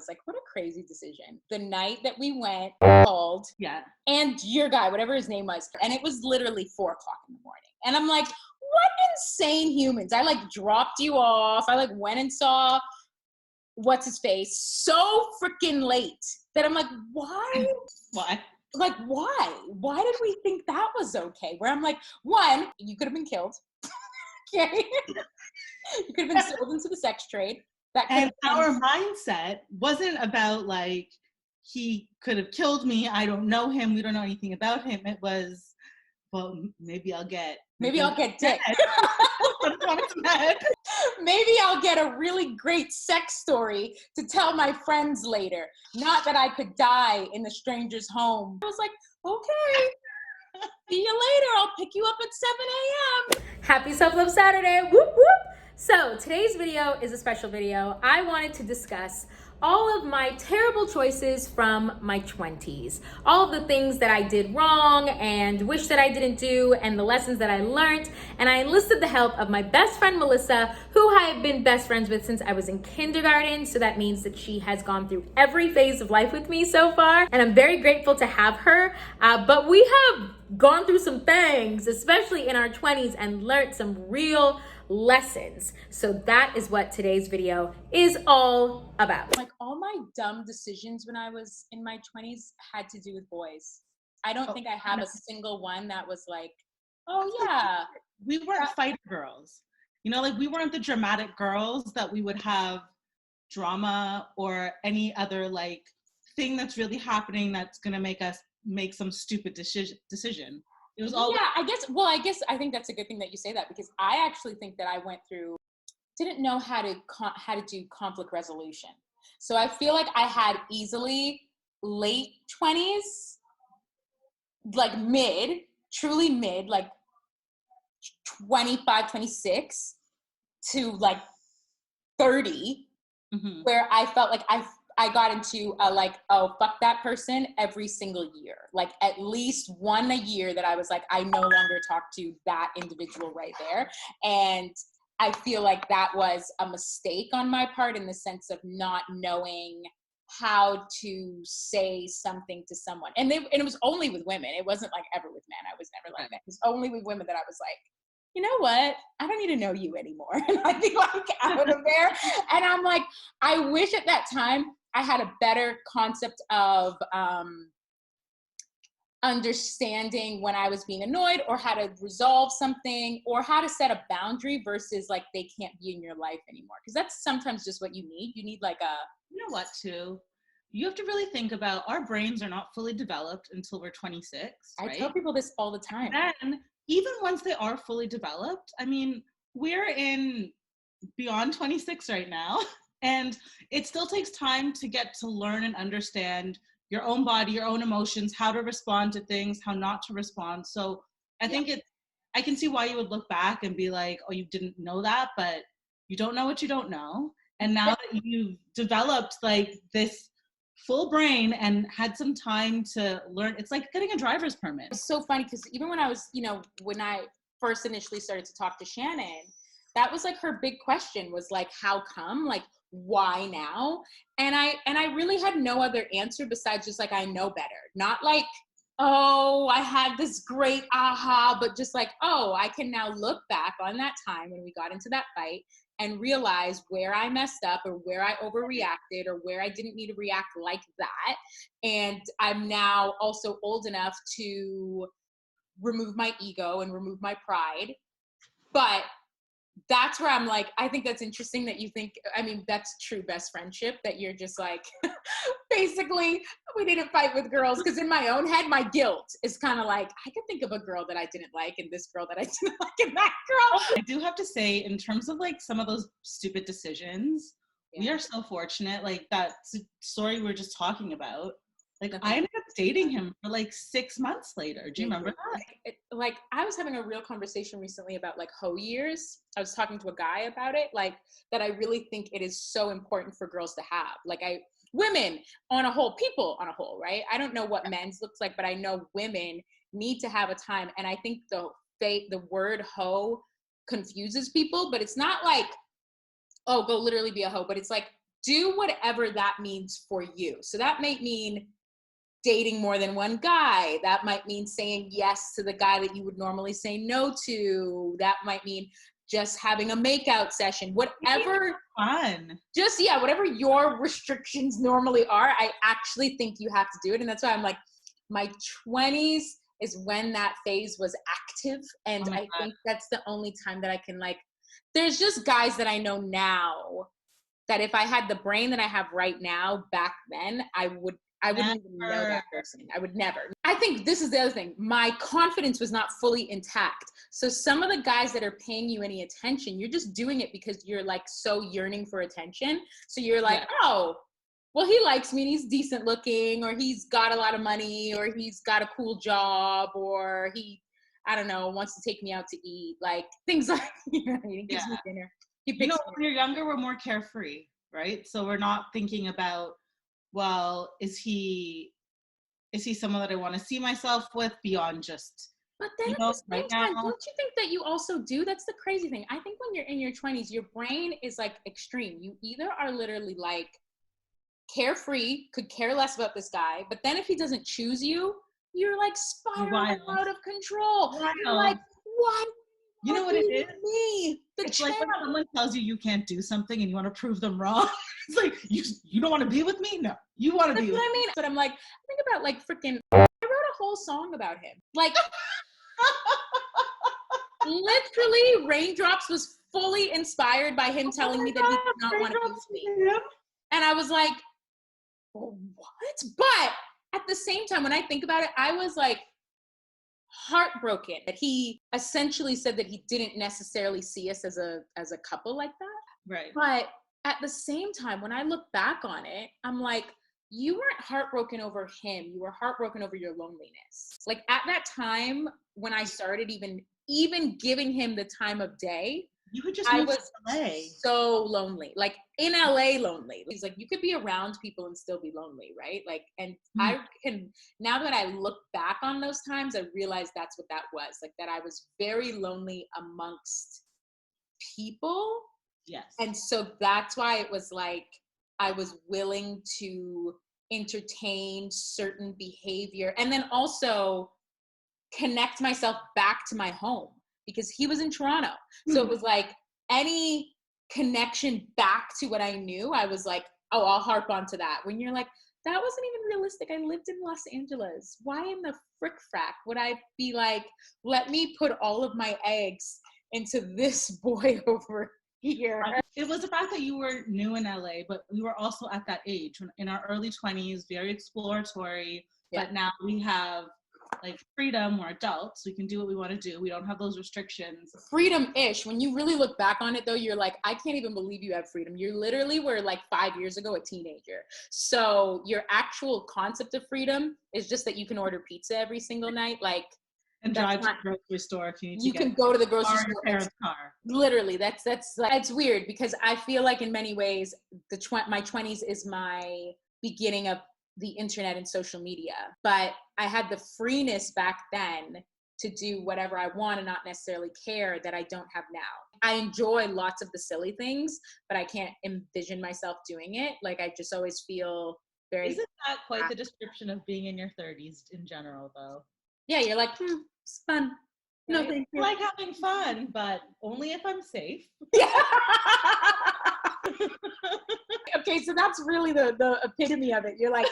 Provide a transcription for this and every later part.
was like, what a crazy decision. The night that we went, called, and your guy, whatever his name was, and it was literally 4:00 in the morning. And I'm like, what insane humans. I like dropped you off. I like went and saw what's his face so freaking late that I'm like, why? Why? Like, why? Why did we think that was okay? Where I'm like, one, you could have been killed. Okay. You could have been sold into the sex trade. And our mindset wasn't about like, he could have killed me. I don't know him. We don't know anything about him. It was, well, maybe I'll get dick. Maybe I'll get a really great sex story to tell my friends later. Not that I could die in the stranger's home. I was like, okay, see you later. I'll pick you up at 7 a.m. Happy Self-Love Saturday, whoop whoop. So today's video is a special video. I wanted to discuss all of my terrible choices from my 20s. All of the things that I did wrong and wish that I didn't do, and the lessons that I learned. And I enlisted the help of my best friend, Melisa, who I have been best friends with since I was in kindergarten. So that means that she has gone through every phase of life with me so far. And I'm very grateful to have her. But we have gone through some things, especially in our 20s, and learned some real lessons. So that is what today's video is all about. Like, all my dumb decisions when I was in my 20s had to do with boys. I don't think I have a single one that was like, oh yeah. We weren't fighter girls. You know, like we weren't the dramatic girls that we would have drama or any other like thing that's really happening that's gonna make us make some stupid decision. It was all I think that's a good thing that you say that, because I actually think that I didn't know how to do conflict resolution. So I feel like I had easily late 20s, like truly mid, like 25, 26 to like 30, where I felt like I got into a like, oh, fuck that person every single year. Like at least one a year that I was like, I no longer talk to that individual right there. And I feel like that was a mistake on my part, in the sense of not knowing how to say something to someone. And it was only with women. It wasn't like ever with men. I was never like that. It was only with women that I was like, you know what? I don't need to know you anymore. And I'd be like out of there. And I'm like, I wish at that time I had a better concept of understanding when I was being annoyed, or how to resolve something, or how to set a boundary versus like they can't be in your life anymore. Because that's sometimes just what you need. You need like you know what too? You have to really think about, our brains are not fully developed until we're 26. Right? I tell people this all the time. And even once they are fully developed, I mean, we're in beyond 26 right now. And it still takes time to get to learn and understand your own body, your own emotions, how to respond to things, how not to respond. So I think I can see why you would look back and be like, oh, you didn't know that, but you don't know what you don't know. And now that you've developed like this full brain and had some time to learn, it's like getting a driver's permit. It's so funny, because even when I was, when I first initially started to talk to Shannon, that was like her big question was like, how come? Like, why now? And I really had no other answer besides just like, I know better. Not like, oh, I had this great aha, but just like, oh, I can now look back on that time when we got into that fight and realize where I messed up, or where I overreacted, or where I didn't need to react like that. And I'm now also old enough to remove my ego and remove my pride. But that's where I'm like, I think that's interesting that you think, I mean, that's true best friendship, that you're just like, basically, we didn't fight with girls. Because in my own head, my guilt is kind of like, I could think of a girl that I didn't like, and this girl that I didn't like, and that girl. I do have to say, in terms of like some of those stupid decisions, we are so fortunate. Like that story we were just talking about. Like, I ended up dating him for like 6 months later. Do you remember that? Like, I was having a real conversation recently about like hoe years. I was talking to a guy about it, like that I really think it is so important for girls to have. Like women on a whole, people on a whole, right? I don't know what men's looks like, but I know women need to have a time. And I think the word hoe confuses people, but it's not like, oh, go literally be a hoe. But it's like, do whatever that means for you. So that might mean dating more than one guy. That might mean saying yes to the guy that you would normally say no to. That might mean just having a makeout session, whatever. Fun. Just, yeah, whatever your restrictions normally are, I actually think you have to do it. And that's why I'm like, my 20s is when that phase was active. And I think that's the only time that I can, like, there's just guys that I know now that if I had the brain that I have right now back then, I wouldn't even know that person. I would never. I think this is the other thing. My confidence was not fully intact. So some of the guys that are paying you any attention, you're just doing it because you're like so yearning for attention. So you're like, oh, well, he likes me and he's decent looking, or he's got a lot of money, or he's got a cool job, or he, I don't know, wants to take me out to eat, like things like, you know, he gives me dinner. You know, when you're younger, we're more carefree, right? So we're not thinking about, well, is he someone that I want to see myself with beyond just, but then at the same time, don't you think that you also do? That's the crazy thing. I think when you're in your 20s, your brain is like extreme. You either are literally like carefree, could care less about this guy, but then if he doesn't choose you, you're like spiraling out of control. You're like, what? You know what it is? Me, it's like when someone tells you you can't do something and you want to prove them wrong. It's like, you don't want to be with me? No, you want to be with me. I mean, but I'm like, think about like freaking, I wrote a whole song about him. Like, literally, Raindrops was fully inspired by him telling me that he did not want to be with me. And I was like, well, what? But at the same time, when I think about it, I was like, heartbroken that he essentially said that he didn't necessarily see us as a couple like that. Right. But at the same time, when I look back on it, I'm like, you weren't heartbroken over him. You were heartbroken over your loneliness. Like at that time, when I started even giving him the time of day, I was so lonely, like in LA lonely. He's like, you could be around people and still be lonely, right? Like, and I can, now that I look back on those times, I realize that's what that was. Like that I was very lonely amongst people. Yes. And so that's why it was like, I was willing to entertain certain behavior and then also connect myself back to my home. Because he was in Toronto. So it was like any connection back to what I knew, I was like, oh, I'll harp onto that. When you're like, that wasn't even realistic. I lived in Los Angeles. Why in the frick frack would I be like, let me put all of my eggs into this boy over here? It was the fact that you were new in LA, but we were also at that age in our early 20s, very exploratory. Yeah. But now we have like freedom, we're adults, we can do what we want to do, we don't have those restrictions. Freedom-ish. When you really look back on it though, you're like, I can't even believe you have freedom. You literally were like 5 years ago a teenager. So your actual concept of freedom is just that you can order pizza every single night, like, and drive to the grocery store if you need to. You can go to the grocery store. Your parents' car. Literally, that's like, it's weird because I feel like in many ways my 20s is my beginning of the internet and social media, but I had the freeness back then to do whatever I want and not necessarily care that I don't have now. I enjoy lots of the silly things, but I can't envision myself doing it. Like I just always feel very. Isn't that quite the description of being in your 30s in general, though? Yeah, you're like, it's fun. No, thank you. I like having fun, but only if I'm safe. Yeah. Okay, so that's really the epitome of it. You're like,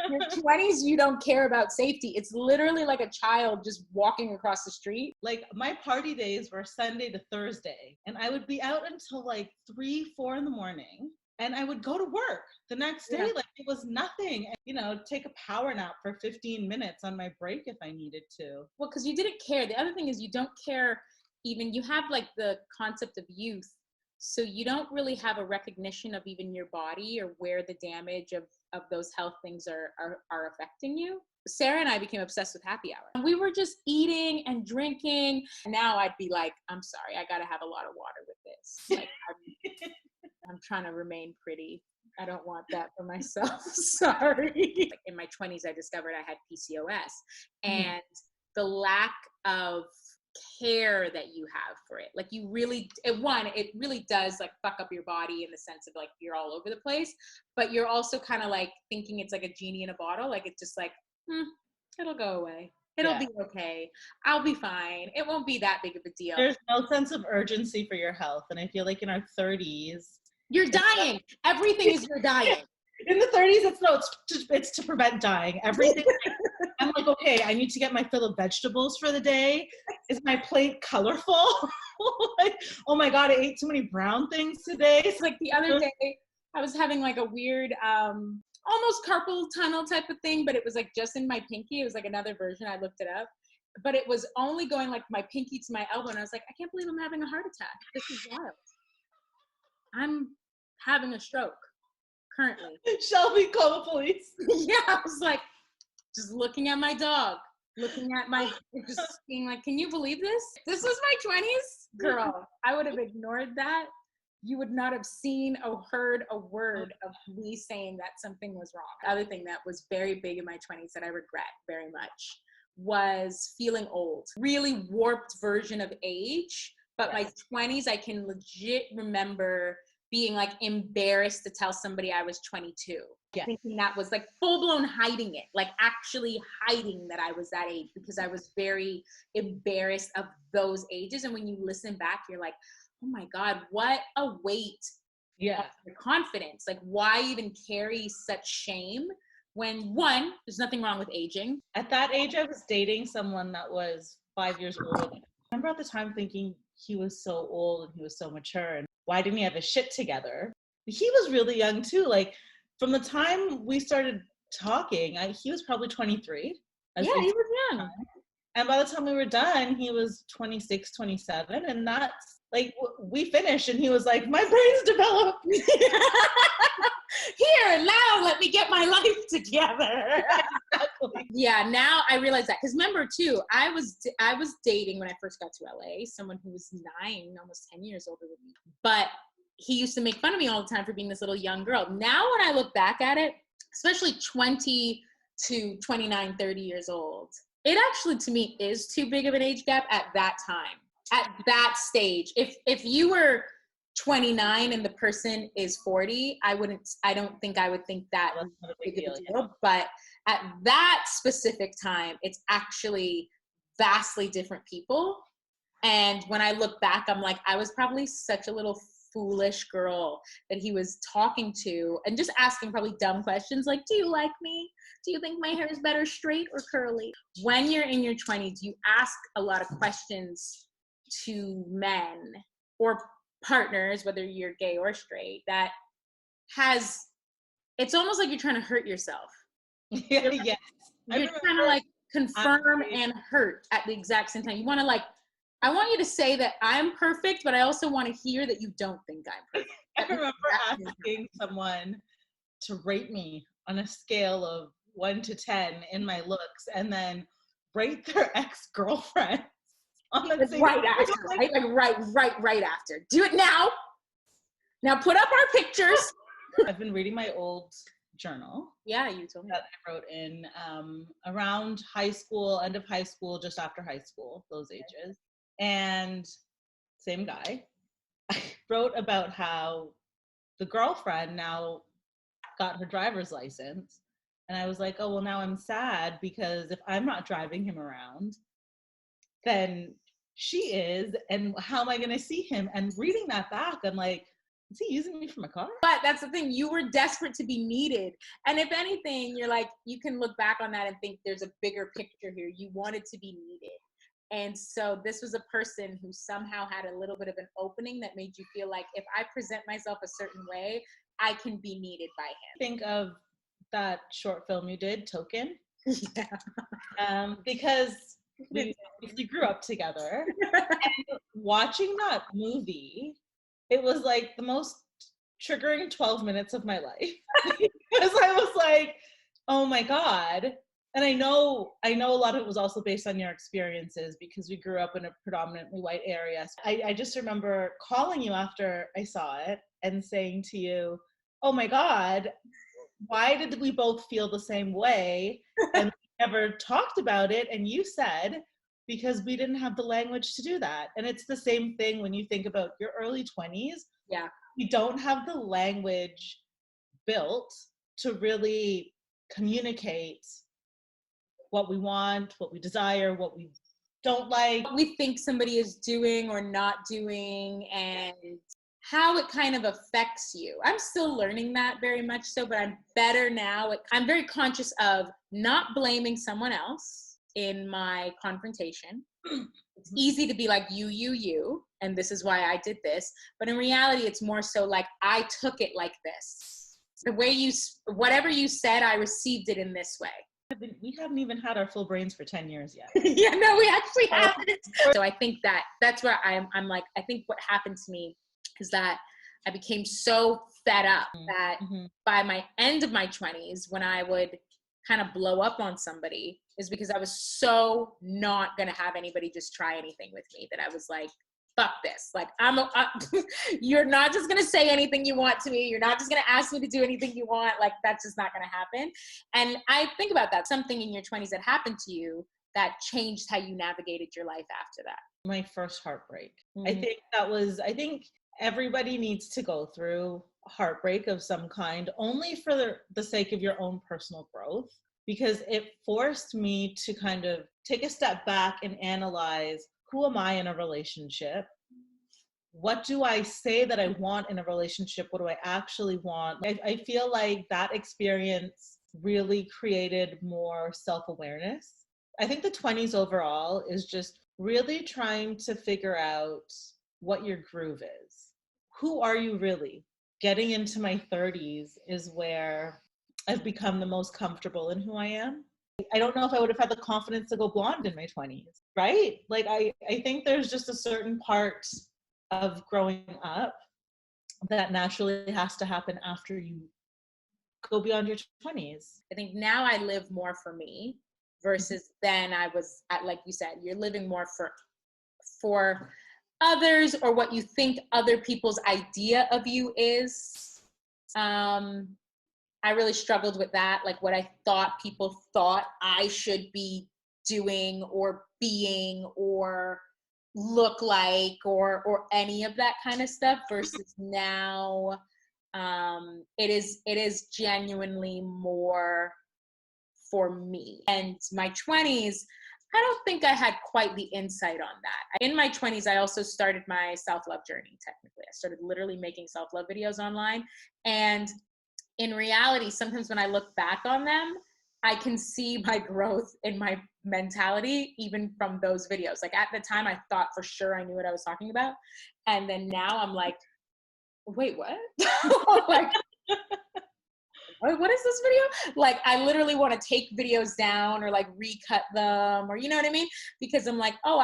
your 20s, you don't care about safety. It's literally like a child just walking across the street. Like my party days were Sunday to Thursday, and I would be out until like 3-4 in the morning, and I would go to work the next day. Like it was nothing. And, you know, take a power nap for 15 minutes on my break if I needed to. Well, because you didn't care. The other thing is you don't care even, you have like the concept of youth. So you don't really have a recognition of even your body or where the damage of those health things are affecting you. Sarah and I became obsessed with happy hour. We were just eating and drinking. Now I'd be like, I'm sorry, I gotta have a lot of water with this. Like I'm trying to remain pretty. I don't want that for myself. Sorry. Like in my 20s, I discovered I had PCOS, and the lack of care that you have for it. Like you really, it really does like fuck up your body in the sense of like you're all over the place, but you're also kind of like thinking it's like a genie in a bottle. Like it's just like, it'll go away. It'll be okay. I'll be fine. It won't be that big of a deal. There's no sense of urgency for your health. And I feel like in our 30s, you're dying. Everything is you're dying. In the 30s, it's to prevent dying. Everything. I'm like, okay, I need to get my fill of vegetables for the day. Is my plate colorful? Like, oh my God, I ate too many brown things today. It's like the other day, I was having like a weird, almost carpal tunnel type of thing, but it was like just in my pinky. It was like another version. I looked it up, but it was only going like my pinky to my elbow. And I was like, I can't believe I'm having a heart attack. This is wild. I'm having a stroke currently. Shelby, call the police. Yeah, I was like, just looking at my dog, looking at my, just being like, can you believe this? This was my 20s? Girl, I would have ignored that. You would not have seen or heard a word of me saying that something was wrong. The other thing that was very big in my 20s that I regret very much was feeling old. Really warped version of age. But my 20s, I can legit remember being like embarrassed to tell somebody I was 22. Yeah. Thinking that was like full blown hiding it, like actually hiding that I was that age because I was very embarrassed of those ages. And when you listen back, you're like, oh my God, what a weight. Yeah. Your confidence. Like why even carry such shame when one, there's nothing wrong with aging. At that age, I was dating someone that was 5 years older. I remember at the time thinking he was so old and he was so mature and why didn't he have his shit together? He was really young too. Like from the time we started talking, he was probably 23. Yeah, he was young. And by the time we were done, he was 26, 27. And that's like, we finished and he was like, my brain's developed. Here, now let me get my life together. Exactly. Yeah, now I realize that. Because remember too, I was dating when I first got to LA, someone who was 9, almost 10 years older than me. But he used to make fun of me all the time for being this little young girl. Now when I look back at it, especially 20 to 29, 30 years old, it actually to me is too big of an age gap at that time, at that stage. If you were 29 and the person is 40, I don't think I would think that was a big deal. Yeah. But at that specific time, it's actually vastly different people. And when I look back, I'm like, I was probably such a little foolish girl that he was talking to and just asking probably dumb questions like, do you like me? Do you think my hair is better straight or curly? When you're in your 20s, you ask a lot of questions to men or partners, whether you're gay or straight, that it's almost like you're trying to hurt yourself. Yes. You're trying to like confirm and hurt at the exact same time. You want to like, I want you to say that I'm perfect, but I also want to hear that you don't think I'm perfect. I remember asking someone to rate me on a scale of 1 to 10 in my looks and then rate their ex-girlfriend on the same right after, right after. Do it now. Now put up our pictures. I've been reading my old journal. Yeah, you told me that I wrote in around high school, end of high school, just after high school, those ages. And same guy. I wrote about how the girlfriend now got her driver's license. And I was like, oh, well, now I'm sad because if I'm not driving him around, then she is. And how am I going to see him? And reading that back, I'm like, is he using me for my car? But that's the thing. You were desperate to be needed. And if anything, you're like, you can look back on that and think there's a bigger picture here. You wanted to be needed. And so this was a person who somehow had a little bit of an opening that made you feel like if I present myself a certain way, I can be needed by him. Think of that short film you did, Token. Yeah. Because we grew up together. And watching that movie, it was like the most triggering 12 minutes of my life. Because I was like, oh my God. And I know a lot of it was also based on your experiences because we grew up in a predominantly white area. So I just remember calling you after I saw it and saying to you, oh my God, why did we both feel the same way? And we never talked about it. And you said, because we didn't have the language to do that. And it's the same thing when you think about your early 20s. Yeah. We don't have the language built to really communicate what we want, what we desire, what we don't like. What we think somebody is doing or not doing, and how it kind of affects you. I'm still learning that very much so, but I'm better now. I'm very conscious of not blaming someone else in my confrontation. It's easy to be like, you, and this is why I did this. But in reality, it's more so like, I took it like this. The way whatever you said, I received it in this way. We haven't even had our full brains for 10 years yet. Yeah, no, we actually haven't. So I think that's where I'm like, I think what happened to me is that I became so fed up that by my end of my 20s, when I would kind of blow up on somebody, is because I was so not going to have anybody just try anything with me, that I was like, fuck this. Like, you're not just going to say anything you want to me. You're not just going to ask me to do anything you want. Like, that's just not going to happen. And I think about that, something in your 20s that happened to you that changed how you navigated your life after that. My first heartbreak. I think everybody needs to go through heartbreak of some kind, only for the sake of your own personal growth, because it forced me to kind of take a step back and analyze, who am I in a relationship? What do I say that I want in a relationship? What do I actually want? I feel like that experience really created more self-awareness. I think the 20s overall is just really trying to figure out what your groove is. Who are you really? Getting into my 30s is where I've become the most comfortable in who I am. I don't know if I would have had the confidence to go blonde in my 20s, right? Like, I think there's just a certain part of growing up that naturally has to happen after you go beyond your 20s. I think now I live more for me versus then I was at, like you said, you're living more for others or what you think other people's idea of you is. I really struggled with that, like what I thought people thought I should be doing or being or look like or any of that kind of stuff, versus now it is genuinely more for me. And my 20s, I don't think I had quite the insight on that. In my 20s, I also started my self-love journey, technically. I started literally making self-love videos online. And in reality, sometimes when I look back on them, I can see my growth in my mentality, even from those videos. Like, at the time, I thought for sure I knew what I was talking about. And then now I'm like, wait, what? Like, what is this video? Like, I literally want to take videos down or like recut them, or you know what I mean? Because I'm like, oh,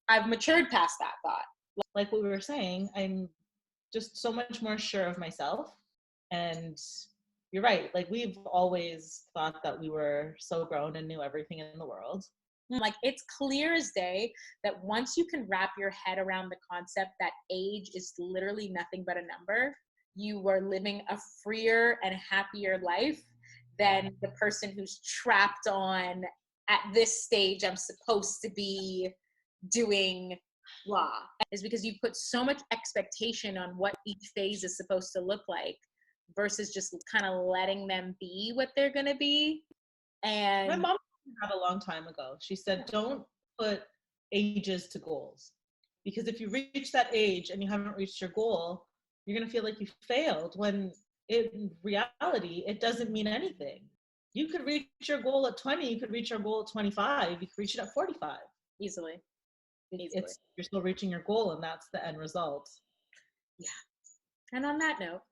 I've matured past that thought. Like what we were saying, I'm just so much more sure of myself. And you're right. Like, we've always thought that we were so grown and knew everything in the world. Like, it's clear as day that once you can wrap your head around the concept that age is literally nothing but a number, you are living a freer and happier life than the person who's trapped on, at this stage, I'm supposed to be doing blah. Is because you put so much expectation on what each phase is supposed to look like versus just kind of letting them be what they're going to be. And my mom had a long time ago. She said, don't put ages to goals, because if you reach that age and you haven't reached your goal, you're going to feel like you failed, when in reality, it doesn't mean anything. You could reach your goal at 20, you could reach your goal at 25, you could reach it at 45. Easily. You're still reaching your goal, and that's the end result. Yeah. And on that note,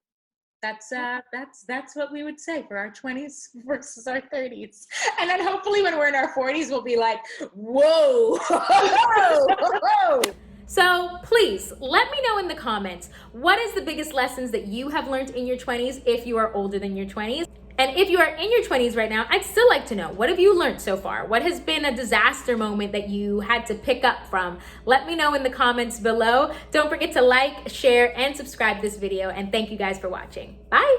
that's what we would say for our 20s versus our 30s. And then hopefully when we're in our 40s, we'll be like, whoa, whoa. So please let me know in the comments, what is the biggest lessons that you have learned in your 20s if you are older than your 20s? And if you are in your 20s right now, I'd still like to know, what have you learned so far? What has been a disaster moment that you had to pick up from? Let me know in the comments below. Don't forget to like, share, and subscribe this video. And thank you guys for watching. Bye.